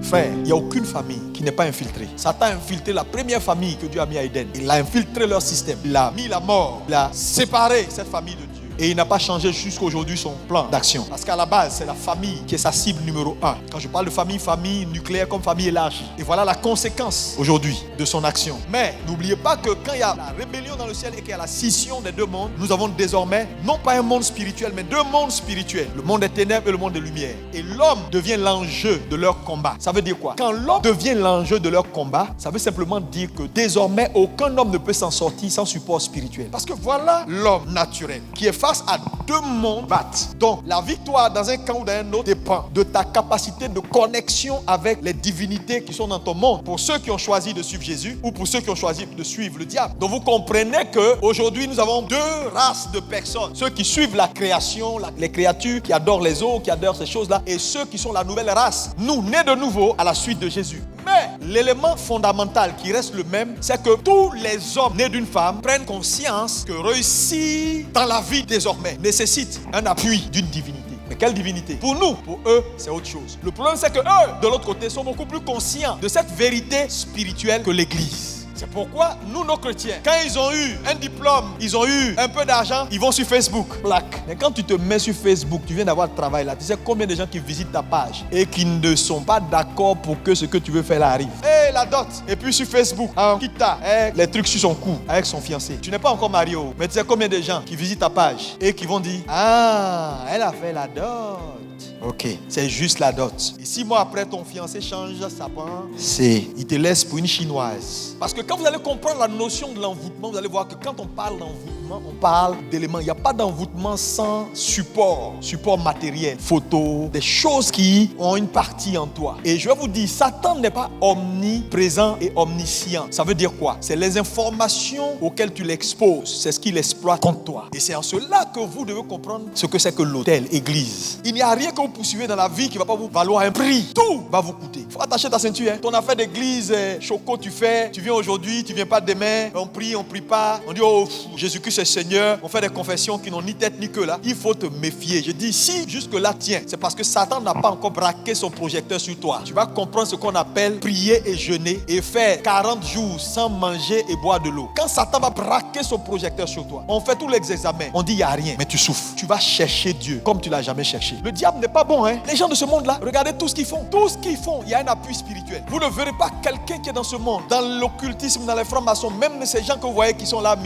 Frère, il n'y a aucune famille qui n'est pas infiltrée. Satan a infiltré la première famille que Dieu a mis à Éden. Il a infiltré leur système. Il a mis la mort. Il a séparé cette famille de Dieu. Et il n'a pas changé jusqu'à aujourd'hui son plan d'action. Parce qu'à la base, c'est la famille qui est sa cible numéro 1. Quand je parle de famille, famille nucléaire comme famille élargie. Et voilà la conséquence aujourd'hui de son action. Mais n'oubliez pas que quand il y a la rébellion dans le ciel et qu'il y a la scission des deux mondes, nous avons désormais non pas un monde spirituel, mais deux mondes spirituels. Le monde des ténèbres et le monde des lumières. Et l'homme devient l'enjeu de leur combat. Ça veut dire quoi? Quand l'homme devient l'enjeu de leur combat, ça veut simplement dire que désormais, aucun homme ne peut s'en sortir sans support spirituel. Parce que voilà l'homme naturel qui est face à deux mondes battent. Donc la victoire dans un camp ou dans un autre dépend de ta capacité de connexion avec les divinités qui sont dans ton monde. Pour ceux qui ont choisi de suivre Jésus ou pour ceux qui ont choisi de suivre le diable. Donc vous comprenez que aujourd'hui nous avons deux races de personnes. Ceux qui suivent la création, les créatures qui adorent les eaux, qui adorent ces choses-là, et ceux qui sont la nouvelle race. Nous, nés de nouveau à la suite de Jésus. Mais l'élément fondamental qui reste le même, c'est que tous les hommes nés d'une femme prennent conscience que réussir dans la vie désormais nécessite un appui d'une divinité. Mais quelle divinité? Pour nous, pour eux, c'est autre chose. Le problème, c'est que eux, de l'autre côté, sont beaucoup plus conscients de cette vérité spirituelle que l'Église. C'est pourquoi nous, nos chrétiens, quand ils ont eu un diplôme, ils ont eu un peu d'argent, ils vont sur Facebook. Plaque. Mais quand tu te mets sur Facebook, tu viens d'avoir le travail là, tu sais combien de gens qui visitent ta page et qui ne sont pas d'accord pour que ce que tu veux faire là arrive. Hé, la dot. Et puis sur Facebook, en quitta, les trucs sur son cou avec son fiancé. Tu n'es pas encore marié, mais tu sais combien de gens qui visitent ta page et qui vont dire, ah, elle a fait la dot. Ok, c'est juste la dot. Et 6 mois après, ton fiancé change sa pensée. Il te laisse pour une chinoise. Parce que quand vous allez comprendre la notion de l'envoûtement, vous allez voir que quand on parle d'envoûtement, on parle d'éléments. Il n'y a pas d'envoûtement sans support matériel, photo, des choses qui ont une partie en toi. Et je vais vous dire, Satan n'est pas omniprésent et omniscient. Ça veut dire quoi? C'est les informations auxquelles tu l'exposes. C'est ce qu'il exploite contre toi. Et c'est en cela que vous devez comprendre ce que c'est que l'autel, église. Il n'y a rien que vous poursuivez dans la vie qui ne va pas vous valoir un prix. Tout va vous coûter. Il faut attacher ta ceinture. Ton affaire d'église, choco, tu viens aujourd'hui, tu viens pas demain. On prie pas. On dit, oh, Jésus-Christ est Seigneur. On fait des confessions qui n'ont ni tête ni queue là. Il faut te méfier. Je dis, si jusque-là tiens, c'est parce que Satan n'a pas encore braqué son projecteur sur toi. Tu vas comprendre ce qu'on appelle prier et jeûner et faire 40 jours sans manger et boire de l'eau. Quand Satan va braquer son projecteur sur toi, on fait tous les examens. On dit, il n'y a rien, mais tu souffres. Tu vas chercher Dieu comme tu l'as jamais cherché. Le diable n'est pas bon, hein. Les gens de ce monde-là, regardez tout ce qu'ils font. Tout ce qu'ils font, il y a un appui spirituel. Vous ne verrez pas quelqu'un qui est dans ce monde, dans l'occultisme, dans les francs-maçons, même ces gens que vous voyez qui sont là,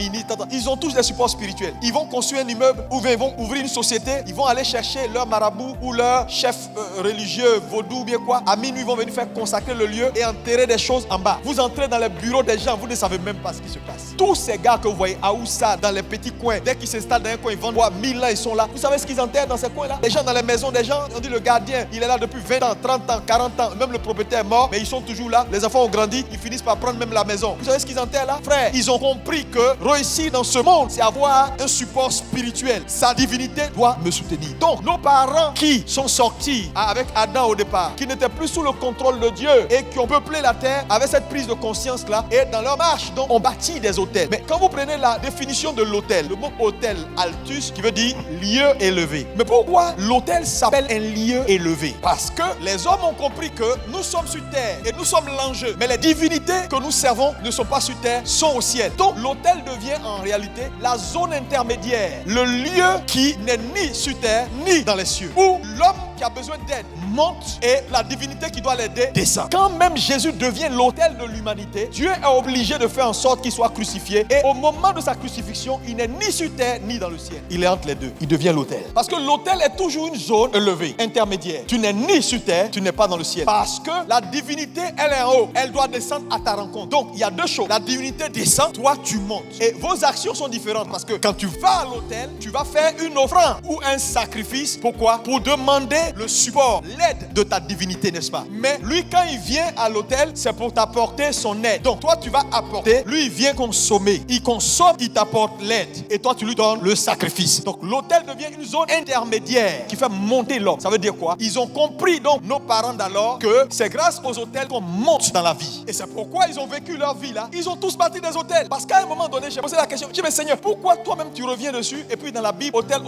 ils ont tous des supports spirituels. Ils vont construire un immeuble ou ils vont ouvrir une société, ils vont aller chercher leur marabout ou leur chef religieux, vaudou ou bien quoi. À minuit, ils vont venir faire consacrer le lieu et enterrer des choses en bas. Vous entrez dans les bureaux des gens, vous ne savez même pas ce qui se passe. Tous ces gars que vous voyez à Oussa, dans les petits coins, dès qu'ils s'installent dans un coin, ils vendent 1000 ans, ils sont là. Vous savez ce qu'ils enterrent dans ces coins-là? Les gens dans les maisons des gens, on dit le gardien, il est là depuis 20 ans, 30 ans, 40 ans, même le propriétaire est mort, mais ils sont toujours là. Les enfants ont grandi, ils finissent par prendre même la maison. Vous savez ce qu'ils enterrent là? Frère, ils ont compris que réussir dans ce monde, c'est avoir un support spirituel. Sa divinité doit me soutenir. Donc, nos parents qui sont sortis avec Adam au départ, qui n'étaient plus sous le contrôle de Dieu et qui ont peuplé la terre avec cette prise de conscience-là, et dans leur marche, donc, on bâtit des hôtels. Mais quand vous prenez la définition de l'hôtel, le mot hôtel, altus, qui veut dire lieu élevé. Mais pourquoi l'hôtel s'appelle un lieu élevé? Parce que les hommes ont compris que nous sommes sur terre et nous sommes l'enjeu. Mais les divinités que nous servons ne sont pas sur terre, sont au ciel. Donc l'autel devient en réalité la zone intermédiaire, le lieu qui n'est ni sur terre ni dans les cieux, où l'homme qui a besoin d'aide monte et la divinité qui doit l'aider descend. Quand même Jésus devient l'autel de l'humanité, Dieu est obligé de faire en sorte qu'il soit crucifié, et au moment de sa crucifixion, il n'est ni sur terre ni dans le ciel. Il est entre les deux. Il devient l'autel. Parce que l'autel est toujours une zone élevée, intermédiaire. Tu n'es ni sur terre, tu n'es pas dans le ciel. Parce que la divinité, elle est en haut. Elle doit descendre à ta rencontre. Donc, il y a deux choses. La divinité descend, toi tu montes. Et vos actions sont différentes parce que quand tu vas à l'autel, tu vas faire une offrande ou un sacrifice. Pourquoi? Pour demander le support, l'aide de ta divinité, n'est-ce pas? Mais lui, quand il vient à l'autel, c'est pour t'apporter son aide. Donc, toi, tu vas apporter. Lui, il vient consommer. Il consomme, il t'apporte l'aide. Et toi, tu lui donnes le sacrifice. Donc, l'autel devient une zone intermédiaire qui fait monter l'homme. Ça veut dire quoi? Ils ont compris, donc, nos parents d'alors, que c'est grâce aux autels qu'on monte dans la vie. Et c'est pourquoi ils ont vécu leur vie là. Ils ont tous bâti des autels. Parce qu'à un moment donné, j'ai posé la question. Je dis, mais Seigneur, pourquoi toi-même tu reviens dessus? Et puis dans la Bible, autel.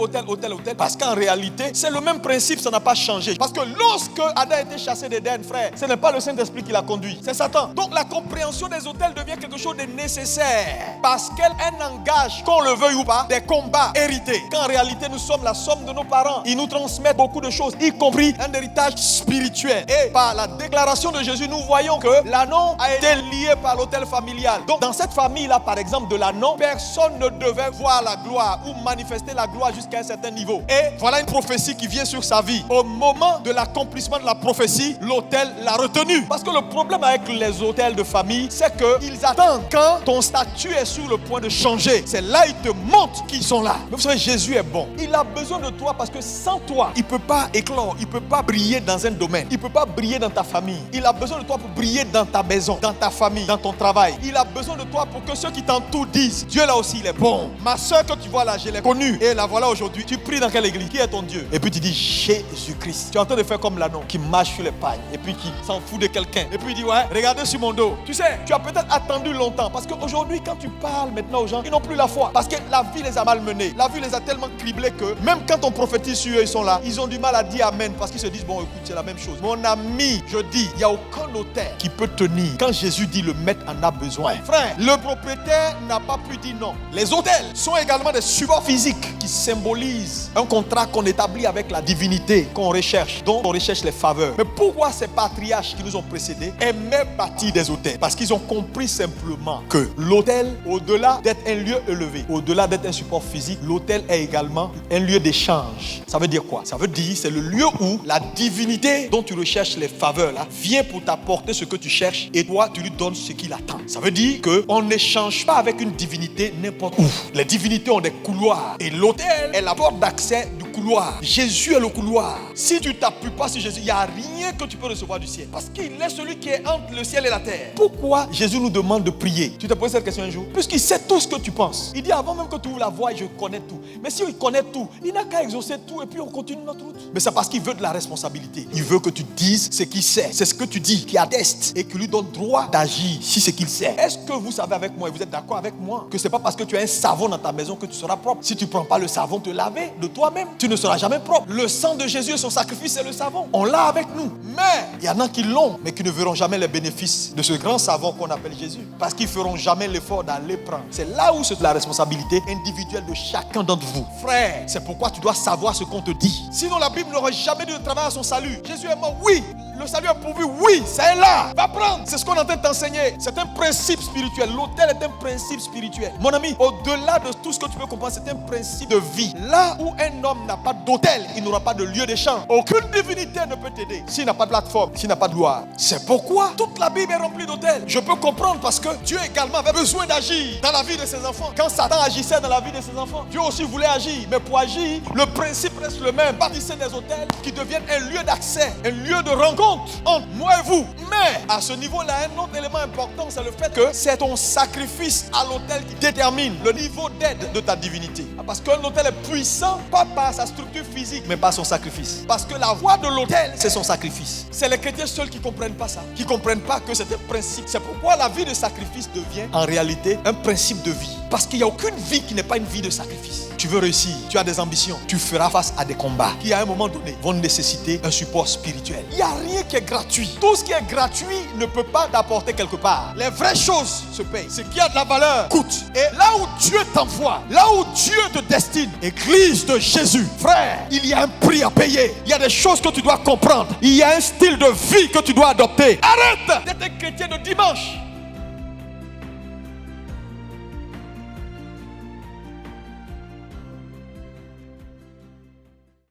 Parce qu'en réalité, c'est le même principe, ça n'a pas pas changer. Parce que lorsque Adam a été chassé d'Éden, frère, ce n'est pas le Saint-Esprit qui l'a conduit, c'est Satan. Donc la compréhension des autels devient quelque chose de nécessaire. Parce qu'elle engage, qu'on le veuille ou pas, des combats hérités. Qu'en réalité, nous sommes la somme de nos parents. Ils nous transmettent beaucoup de choses, y compris un héritage spirituel. Et par la déclaration de Jésus, nous voyons que l'anneau a été lié par l'autel familial. Donc dans cette famille-là, par exemple, de l'anneau, personne ne devait voir la gloire ou manifester la gloire jusqu'à un certain niveau. Et voilà une prophétie qui vient sur sa vie. Au moment de l'accomplissement de la prophétie, l'autel l'a retenu. Parce que le problème avec les autels de famille, c'est qu'ils attendent quand ton statut est sur le point de changer. C'est là ils te montrent qu'ils sont là. Mais vous savez, Jésus est bon. Il a besoin de toi parce que sans toi, il ne peut pas éclore, il ne peut pas briller dans un domaine. Il ne peut pas briller dans ta famille. Il a besoin de toi pour briller dans ta maison, dans ta famille, dans ton travail. Il a besoin de toi pour que ceux qui t'entourent disent, Dieu là aussi il est bon. Ma soeur que tu vois là, je l'ai connue et la voilà aujourd'hui. Tu pries dans quelle église? Qui est ton Dieu? Et puis tu dis Jésus-Christ. Tu es en train de faire comme l'anneau qui marche sur les pagnes et puis qui s'en fout de quelqu'un. Et puis il dit ouais, regardez sur mon dos. Tu sais, tu as peut-être attendu longtemps parce qu'aujourd'hui quand tu parles maintenant aux gens, ils n'ont plus la foi parce que la vie les a malmenés. La vie les a tellement criblés que même quand on prophétise sur eux, ils sont là. Ils ont du mal à dire amen parce qu'ils se disent bon écoute c'est la même chose. Mon ami, je dis, il n'y a aucun autel qui peut tenir quand Jésus dit le maître en a besoin. Frère, le propriétaire n'a pas pu dire non. Les autels sont également des supports physiques qui symbolisent un contrat qu'on établit avec la divinité qu'on recherche, dont on recherche les faveurs. Mais pourquoi ces patriarches qui nous ont précédés aimaient bâtir des autels? Parce qu'ils ont compris simplement que l'autel, au-delà d'être un lieu élevé, au-delà d'être un support physique, l'autel est également un lieu d'échange. Ça veut dire quoi? Ça veut dire c'est le lieu où la divinité dont tu recherches les faveurs là vient pour t'apporter ce que tu cherches et toi tu lui donnes ce qu'il attend. Ça veut dire qu'on n'échange pas avec une divinité n'importe où. Les divinités ont des couloirs et l'autel est la porte d'accès du couloir. Jésus est le couloir. Si tu ne t'appuies pas sur Jésus, il n'y a rien que tu peux recevoir du ciel. Parce qu'il est celui qui est entre le ciel et la terre. Pourquoi Jésus nous demande de prier? Tu t'es posé cette question un jour? Puisqu'il sait tout ce que tu penses. Il dit avant même que tu ouvres la voie, je connais tout. Mais si il connaît tout, il n'a qu'à exaucer tout et puis on continue notre route. Mais c'est parce qu'il veut de la responsabilité. Il veut que tu dises ce qu'il sait. C'est ce que tu dis qui atteste et qui lui donne droit d'agir si c'est qu'il sait. Est-ce que vous savez avec moi et vous êtes d'accord avec moi que c'est pas parce que tu as un savon dans ta maison que tu seras propre? Si tu ne prends pas le savon te laver de toi-même, tu ne seras jamais propre. Le sang de Jésus et son sacrifice, c'est le savon. On l'a avec nous. Mais il y en a qui l'ont, mais qui ne verront jamais les bénéfices de ce grand savon qu'on appelle Jésus. Parce qu'ils ne feront jamais l'effort d'aller prendre. C'est là où c'est la responsabilité individuelle de chacun d'entre vous. Frère, c'est pourquoi tu dois savoir ce qu'on te dit. Sinon la Bible n'aurait jamais dit de travailler à son salut. Jésus est mort, oui. Le salut est pourvu, oui, c'est là. Va prendre. C'est ce qu'on est en train de t'enseigner. C'est un principe spirituel. L'autel est un principe spirituel. Mon ami, au-delà de tout ce que tu peux comprendre, c'est un principe de vie. Là où un homme n'a pas d'autel, il n'aura pas de lieu d'échange. Aucune divinité ne peut t'aider s'il n'a pas de plateforme, s'il n'a pas de gloire. C'est pourquoi toute la Bible est remplie d'autels. Je peux comprendre parce que Dieu également avait besoin d'agir dans la vie de ses enfants. Quand Satan agissait dans la vie de ses enfants, Dieu aussi voulait agir. Mais pour agir, le principe reste le même. Bâtissez des autels qui deviennent un lieu d'accès, un lieu de rencontre entre moi et vous. Mais à ce niveau-là, un autre élément important, c'est le fait que c'est ton sacrifice à l'autel qui détermine le niveau d'aide de ta divinité. Parce qu'un autel est puissant, pas par sa structure physique, mais par son sacrifice. Parce que la voie de l'autel, c'est son sacrifice. C'est les chrétiens seuls qui ne comprennent pas ça, qui ne comprennent pas que c'est un principe. C'est pourquoi la vie de sacrifice devient en réalité un principe de vie. Parce qu'il n'y a aucune vie qui n'est pas une vie de sacrifice. Tu veux réussir, tu as des ambitions, tu feras face à des combats qui à un moment donné vont nécessiter un support spirituel. Il n'y a rien qui est gratuit. Tout ce qui est gratuit ne peut pas t'apporter quelque part. Les vraies choses se payent. Ce qui a de la valeur coûte. Et là où Dieu t'envoie, là où Dieu te destine, Église de Jésus, frère, il y a un prix à payer. Il y a des choses que tu dois comprendre. Il y a un style de vie que tu dois adopter. Arrête d'être un chrétien de dimanche.